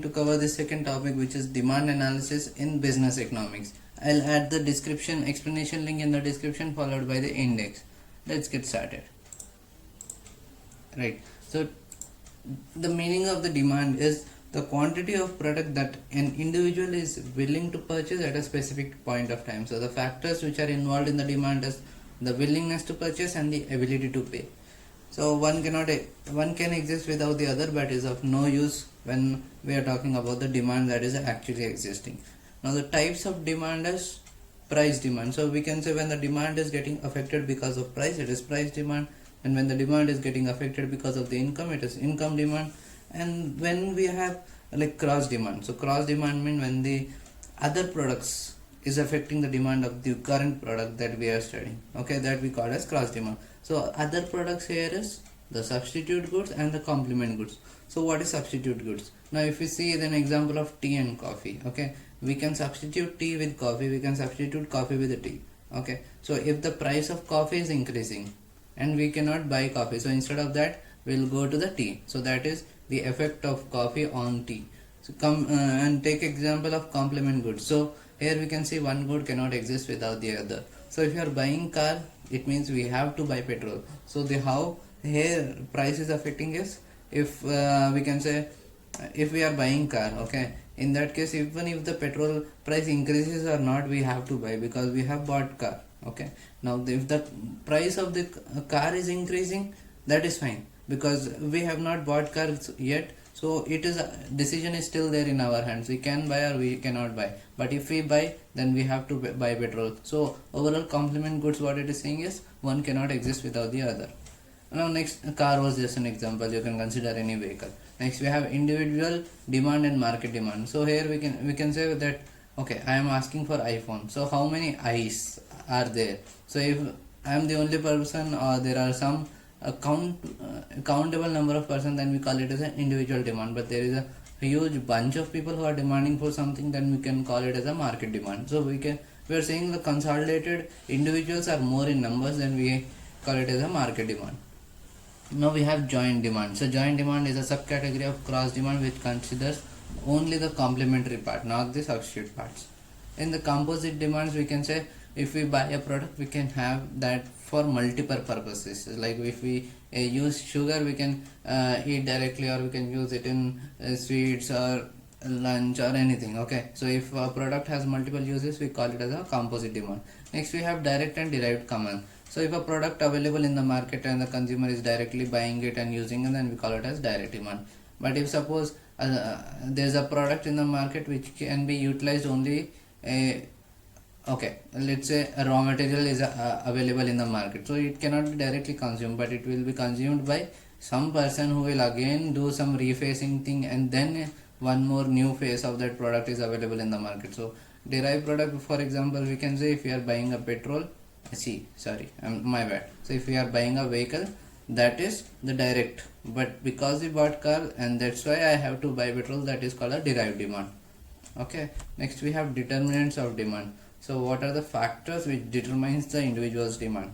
to cover the second topic, which is demand analysis in business economics. I'll add the description explanation link in the description followed by the index. Let's get started. Right. So the meaning of the demand is the quantity of product that an individual is willing to purchase at a specific point of time. So the factors which are involved in the demand is the willingness to purchase and the ability to pay. So one can exist without the other, but is of no use when we are talking about the demand that is actually existing. Now the types of demand is price demand. So we can say when the demand is getting affected because of price, it is price demand, and when the demand is getting affected because of the income, it is income demand. And when we have like cross demand, so cross demand means when the other products is affecting the demand of the current product that we are studying, okay, that we call as cross demand. So other products here is the substitute goods and the complement goods. So what is substitute goods? Now if we see an example of tea and coffee, okay, we can substitute tea with coffee, we can substitute coffee with tea, okay. So if the price of coffee is increasing and we cannot buy coffee, so instead of that we'll go to the tea. So that is the effect of coffee on tea. So come and take example of complement goods. So here we can see one good cannot exist without the other. So if you are buying car, it means we have to buy petrol. So the how here price is affecting is if we can say if we are buying car, okay, in that case even if the petrol price increases or not, we have to buy because we have bought car, okay. Now if the price of the car is increasing, that is fine because we have not bought cars yet. So it is decision is still there in our hands. We can buy or we cannot buy. But if we buy, then we have to buy petrol. So overall complement goods, what it is saying is one cannot exist without the other. Now next, car was just an example. You can consider any vehicle. Next we have individual demand and market demand. So here we can say that okay, I am asking for iPhone. So how many eyes are there? So if I am the only person or there are some countable number of persons, then we call it as an individual demand. But there is a huge bunch of people who are demanding for something, then we can call it as a market demand. So we are saying the consolidated individuals are more in numbers, then we call it as a market demand. Now we have joint demand. So joint demand is a subcategory of cross demand which considers only the complementary part, not the substitute parts. In the composite demands, we can say if we buy a product, we can have that for multiple purposes. Like if we use sugar, we can eat directly, or we can use it in sweets or lunch or anything, okay. So if a product has multiple uses, we call it as a composite demand. Next we have direct and derived common. So if a product available in the market and the consumer is directly buying it and using it, then we call it as direct demand. But if suppose there's a product in the market which can be utilized only okay, let's say a raw material is available in the market, so it cannot be directly consumed, but it will be consumed by some person who will again do some refacing thing, and then one more new phase of that product is available in the market. So derived product, for example, we can say if we are buying a petrol, my bad. So if we are buying a vehicle, that is the direct, but because we bought car and that's why I have to buy petrol, that is called a derived demand, okay. Next we have determinants of demand. So what are the factors which determines the individual's demand?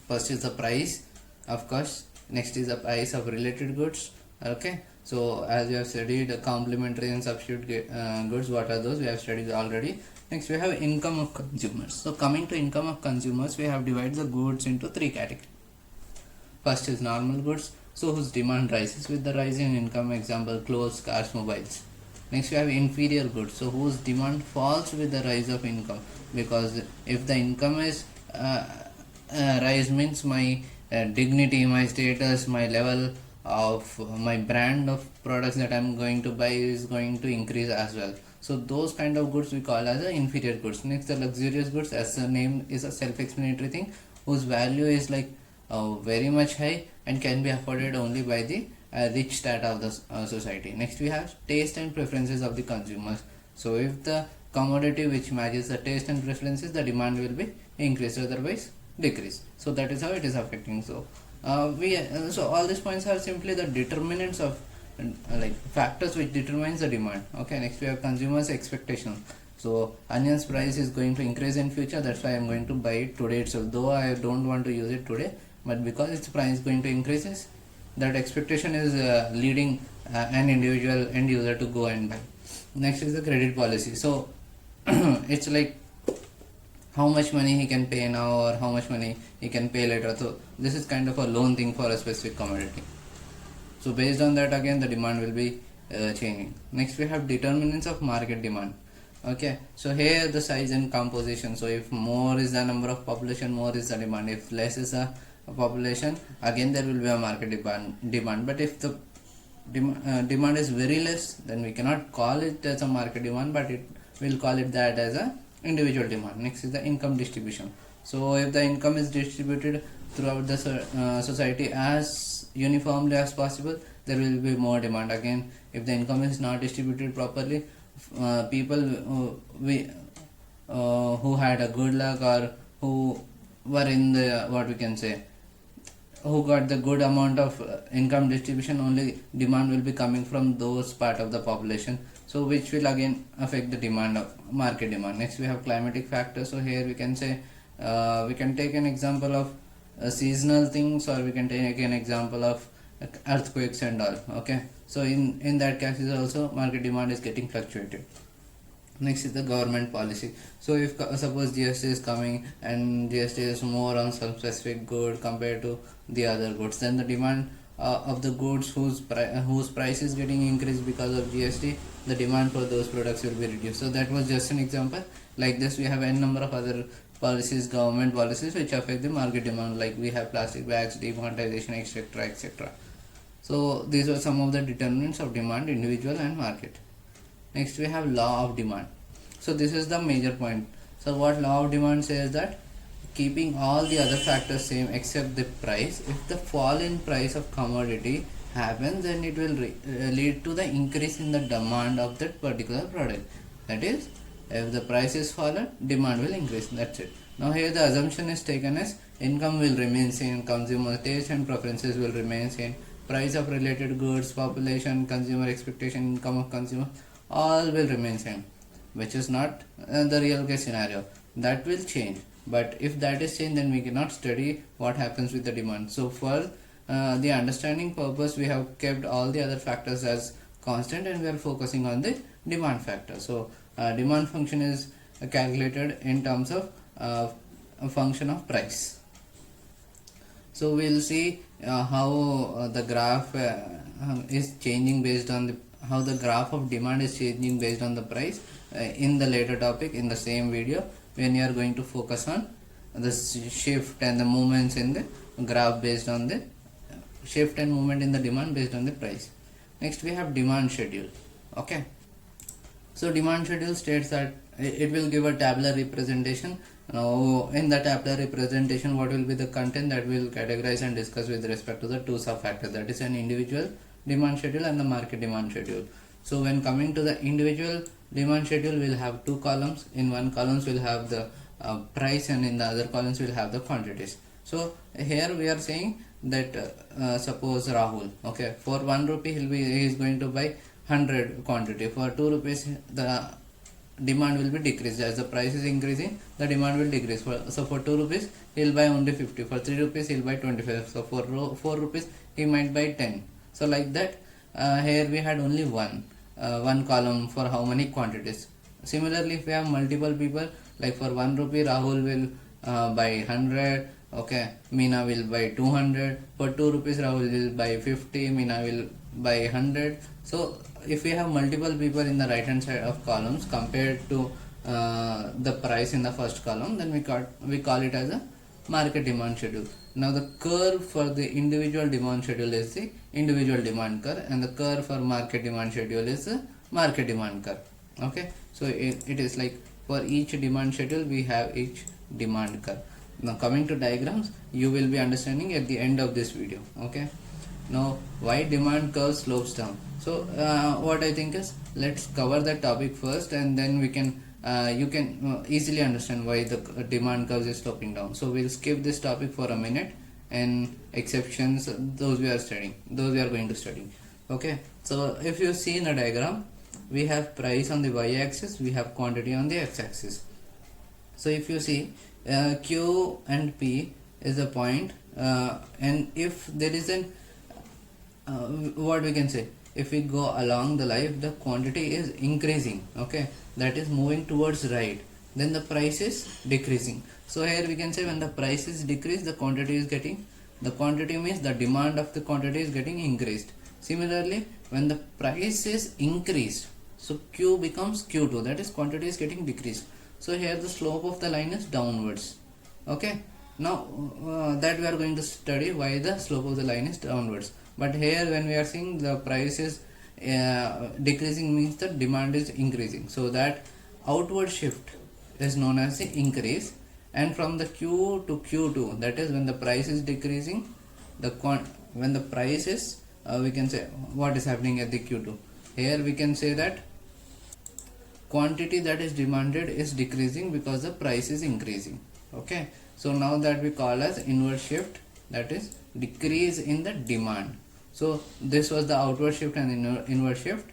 First is the price, of course. Next is the price of related goods, okay. So as we have studied complementary and substitute goods, what are those? We have studied already. Next we have income of consumers. So coming to income of consumers, we have divided the goods into three categories. First is normal goods, so whose demand rises with the rise in income, example clothes, cars, mobiles. Next we have inferior goods, so whose demand falls with the rise of income, because if the income is rise means my dignity, my status, my level of my brand of products that I am going to buy is going to increase as well. So those kind of goods we call as the inferior goods. Next the luxurious goods, as the name is a self-explanatory thing, whose value is like very much high and can be afforded only by the rich strata of the society. Next we have taste and preferences of the consumers. So if the commodity which matches the taste and preferences, the demand will be increased, otherwise decrease. So that is how it is affecting. So so all these points are simply the determinants of like factors which determines the demand, okay. Next we have consumers expectation. So onion's price is going to increase in future, that's why I am going to buy it today itself, though I don't want to use it today, but because its price is going to increase, that expectation is leading an individual end user to go and buy. Next is the credit policy. So it's like how much money he can pay now or how much money he can pay later. So this is kind of a loan thing for a specific commodity. So based on that, again the demand will be changing. Next we have determinants of market demand. Okay, so here the size and composition. So if more is the number of population, more is the demand. If less is the population, again there will be a market demand. But if the demand is very less, then we cannot call it as a market demand, but it will call it that as a individual demand. Next is the income distribution. So if the income is distributed throughout the society as uniformly as possible, there will be more demand. Again, if the income is not distributed properly, people who had a good luck or who were in the, what we can say, who got the good amount of income distribution, only demand will be coming from those part of the population, so which will again affect the demand of market demand. Next we have climatic factors. So here we can say we can take an example of seasonal things, or we can take an example of earthquakes and all. Okay, so in that case is also market demand is getting fluctuated. Next is the government policy. So if suppose GST is coming and GST is more on some specific good compared to the other goods, then the demand of the goods whose price is getting increased because of GST, the demand for those products will be reduced. So that was just an example. Like this we have n number of other policies, government policies, which affect the market demand, like we have plastic bags, demonetization, etc, etc. So these are some of the determinants of demand, individual and market. Next we have law of demand. So this is the major point. So what law of demand says, that keeping all the other factors same except the price, if the fall in price of commodity happens, then it will lead to the increase in the demand of that particular product. That is, if the price is fallen, demand will increase. That's it. Now here the assumption is taken as income will remain same, consumer taste and preferences will remain same, price of related goods, population, consumer expectation, income of consumer, all will remain same, which is not the real case scenario. That will change. But if that is changed, then we cannot study what happens with the demand. So for the understanding purpose, we have kept all the other factors as constant and we are focusing on the demand factor. So demand function is calculated in terms of a function of price. So we'll see how the graph is changing based on the, how the graph of demand is changing based on the price in the later topic in the same video, when you are going to focus on the shift and the movements in the graph based on the shift and movement in the demand based on the price. Next we have demand schedule. Okay, so demand schedule states that it will give a tabular representation. Now in the tabular representation, what will be the content that we will categorize and discuss with respect to the two sub-factors, that is an individual demand schedule and the market demand schedule. So when coming to the individual demand schedule, we'll have two columns. In one columns we'll have the price, and in the other columns we'll have the quantities. So here we are saying that suppose Rahul, okay, for 1 rupee he is going to buy 100 quantity. For 2 rupees the demand will be decreased. As the price is increasing, the demand will decrease. So for 2 rupees he will buy only 50. For 3 rupees he will buy 25. So for 4 rupees he might buy 10. So like that, here we had only one column for how many quantities. Similarly, if we have multiple people, like for 1 rupee Rahul will buy 100, okay, Meena will buy 200. For 2 rupees Rahul will buy 50, Meena will buy 100. So if we have multiple people in the right hand side of columns compared to the price in the first column, then we call it as a market demand schedule. Now the curve for the individual demand schedule is the individual demand curve, and the curve for market demand schedule is the market demand curve. Okay, so it is like for each demand schedule we have each demand curve. Now coming to diagrams, you will be understanding at the end of this video. Okay, now why demand curve slopes down. So what I think is, let's cover that topic first, and then we can you can easily understand why the demand curve is sloping down. So we'll skip this topic for a minute, and exceptions, those we are going to study. Okay, so if you see in the diagram, we have price on the y-axis, we have quantity on the x-axis. So if you see Q and P is a point, and if there is an what we can say, if we go along the life, the quantity is increasing, okay, that is moving towards right, then the price is decreasing. So here we can say when the price is decreased, the quantity is getting, the quantity means the demand of the quantity is getting increased. Similarly, when the price is increased, so Q becomes Q2, that is quantity is getting decreased. So here the slope of the line is downwards. Okay, now that we are going to study why the slope of the line is downwards. But here when we are seeing the price is decreasing, means the demand is increasing, so that outward shift is known as the increase. And from the Q to Q2, that is when the price is decreasing, when the price is we can say what is happening at the Q2. Here we can say that quantity that is demanded is decreasing because the price is increasing. Okay, so now that we call as inward shift, that is decrease in the demand. So this was the outward shift and inward shift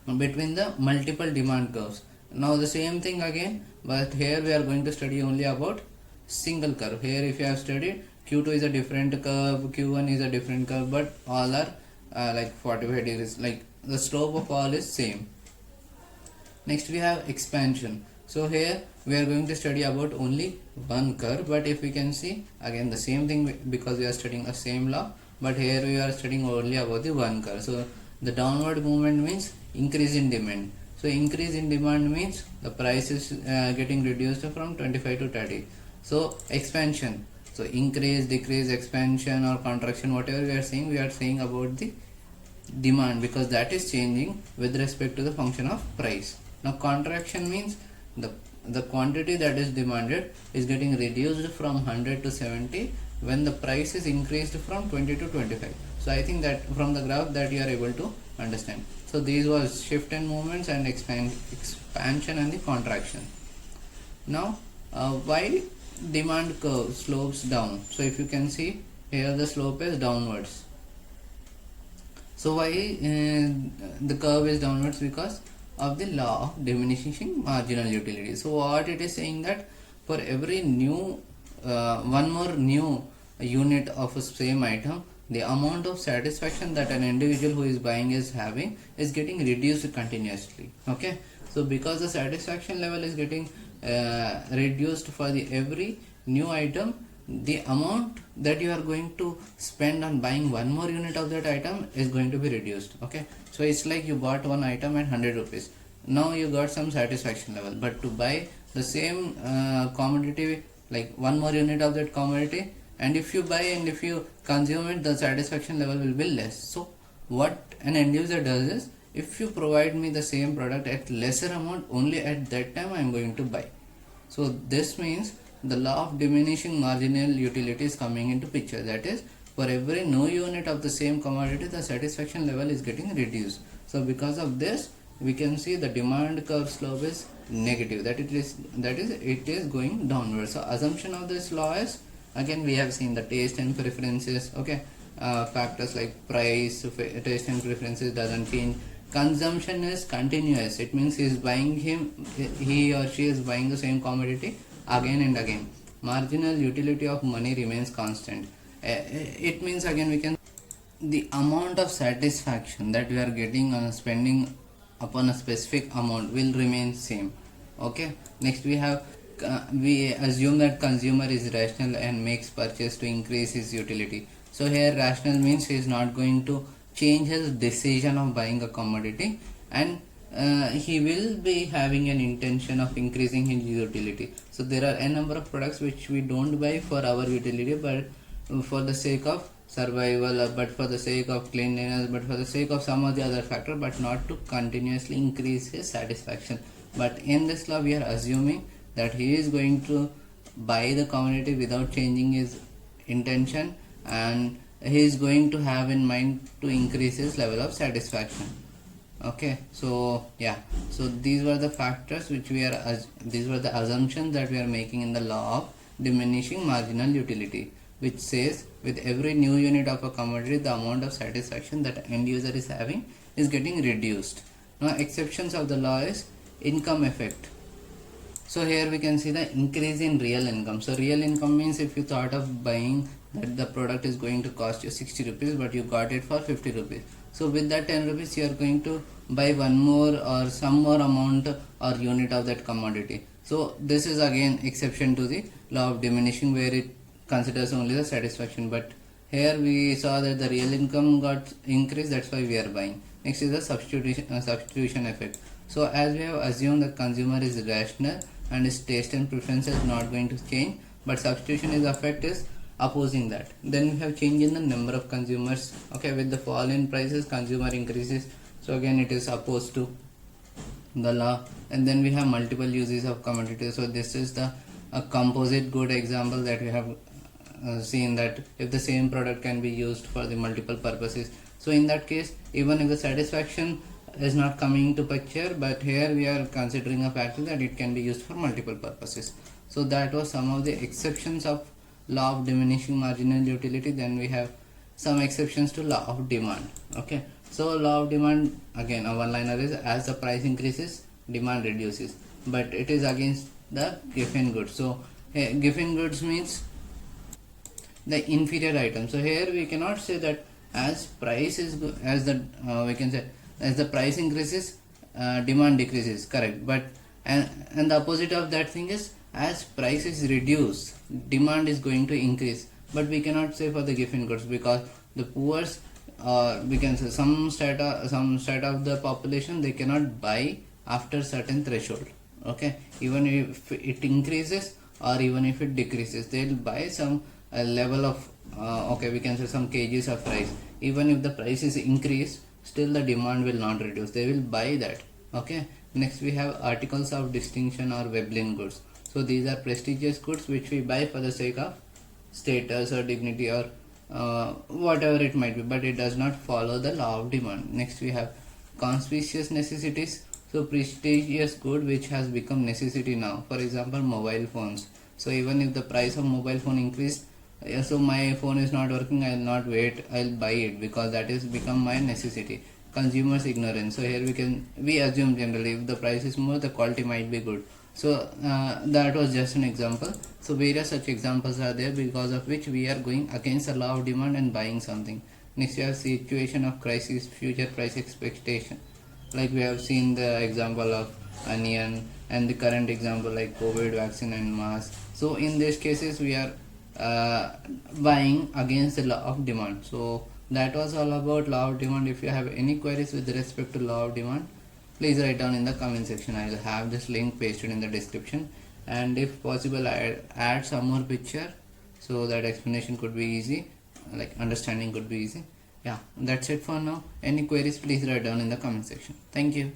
between the multiple demand curves. Now the same thing again, but here we are going to study only about single curve. Here if you have studied, Q2 is a different curve, Q1 is a different curve, but all are like 45 degrees, like the slope of all is same. Next we have expansion. So here we are going to study about only one curve, but if we can see again the same thing, because we are studying the same law, but here we are studying only about the one curve. So the downward movement means increase in demand. So increase in demand means the price is getting reduced from 25 to 30. So expansion, so increase, decrease, expansion or contraction, whatever we are saying about the demand, because that is changing with respect to the function of price. Now contraction means the quantity that is demanded is getting reduced from 100 to 70 when the price is increased from 20 to 25. So I think that from the graph that you are able to understand. So these was shift and movements and expansion and the contraction. Now why demand curve slopes down? So if you can see here, the slope is downwards. So why the curve is downwards? Because of the law of diminishing marginal utility. So what it is saying, that for every new one more new unit of a same item, the amount of satisfaction that an individual who is buying is having is getting reduced continuously. Okay, so because the satisfaction level is getting reduced for the every new item, the amount that you are going to spend on buying one more unit of that item is going to be reduced. Okay, so it's like you bought one item at 100 rupees. Now you got some satisfaction level, but to buy the same commodity, like one more unit of that commodity, and if you buy and if you consume it, the satisfaction level will be less. So what an end user does is, if you provide me the same product at lesser amount, only at that time I am going to buy. So this means the law of diminishing marginal utility is coming into picture. That is, for every new unit of the same commodity, the satisfaction level is getting reduced. So because of this, we can see the demand curve slope is negative, that it is going downwards. So assumption of this law is, again we have seen the taste and preferences. Okay, factors like price, taste and preferences doesn't change. Consumption is continuous, it means he or she is buying the same commodity again and again. Marginal utility of money remains constant. It means, again we can, the amount of satisfaction that we are getting on spending upon a specific amount will remain same. Okay, next we have we assume that consumer is rational and makes purchase to increase his utility. So here rational means he is not going to change his decision of buying a commodity, and he will be having an intention of increasing his utility. So there are a number of products which we don't buy for our utility, but for the sake of survival, but for the sake of cleanliness, but for the sake of some of the other factor, but not to continuously increase his satisfaction. But in this law we are assuming that he is going to buy the commodity without changing his intention, and he is going to have in mind to increase his level of satisfaction. Okay, so yeah, so these were the factors which these were the assumptions that we are making in the law of diminishing marginal utility, which says with every new unit of a commodity, the amount of satisfaction that end user is having is getting reduced. Now exceptions of the law is income effect. So here we can see the increase in real income. So real income means if you thought of buying that the product is going to cost you 60 rupees, but you got it for 50 rupees. So with that 10 rupees you are going to buy one more or some more amount or unit of that commodity. So this is again exception to the law of diminishing, where it considers only the satisfaction, but here we saw that the real income got increased, that's why we are buying. Next is the substitution effect. So as we have assumed the consumer is rational and his taste and preference is not going to change, but substitution is effect is opposing that. Then we have change in the number of consumers. Okay, with the fall in prices, consumer increases. So again it is opposed to the law. And then we have multiple uses of commodity. So this is the a composite good example that we have seen, that if the same product can be used for the multiple purposes. So in that case, even if the satisfaction is not coming to picture, but here we are considering a factor that it can be used for multiple purposes. So that was some of the exceptions of law of diminishing marginal utility. Then we have some exceptions to law of demand. Okay, so law of demand, again a one liner is, as the price increases demand reduces, but it is against the given goods. So given goods means the inferior item. So here we cannot say that as price is as the we can say as the price increases demand decreases, correct, but and the opposite of that thing is as price is reduced demand is going to increase. But we cannot say for the given goods, because the poor, we can say some strata of the population, they cannot buy after certain threshold. Okay, even if it increases or even if it decreases, they'll buy some level of okay, we can say some kgs of rice. Even if the price is increased, still the demand will not reduce, they will buy that. Okay, next we have articles of distinction or Veblen goods. So these are prestigious goods which we buy for the sake of status or dignity or whatever it might be, but it does not follow the law of demand. Next we have conspicuous necessities. So prestigious good which has become necessity now, for example mobile phones. So even if the price of mobile phone increased, so my phone is not working, I will not wait, I will buy it because that is become my necessity. Consumers ignorance. So here we assume generally if the price is more, the quality might be good. So that was just an example. So various such examples are there because of which we are going against the law of demand and buying something. Next we have situation of crisis, future price expectation. Like we have seen the example of onion and the current example like COVID vaccine and mask. So in these cases we are buying against the law of demand. So that was all about law of demand. If you have any queries with respect to law of demand, please write down in the comment section. I will have this link pasted in the description, and if possible I add some more picture so that explanation could be easy, like understanding could be easy. Yeah, that's it for now. Any queries, please write down in the comment section. Thank you.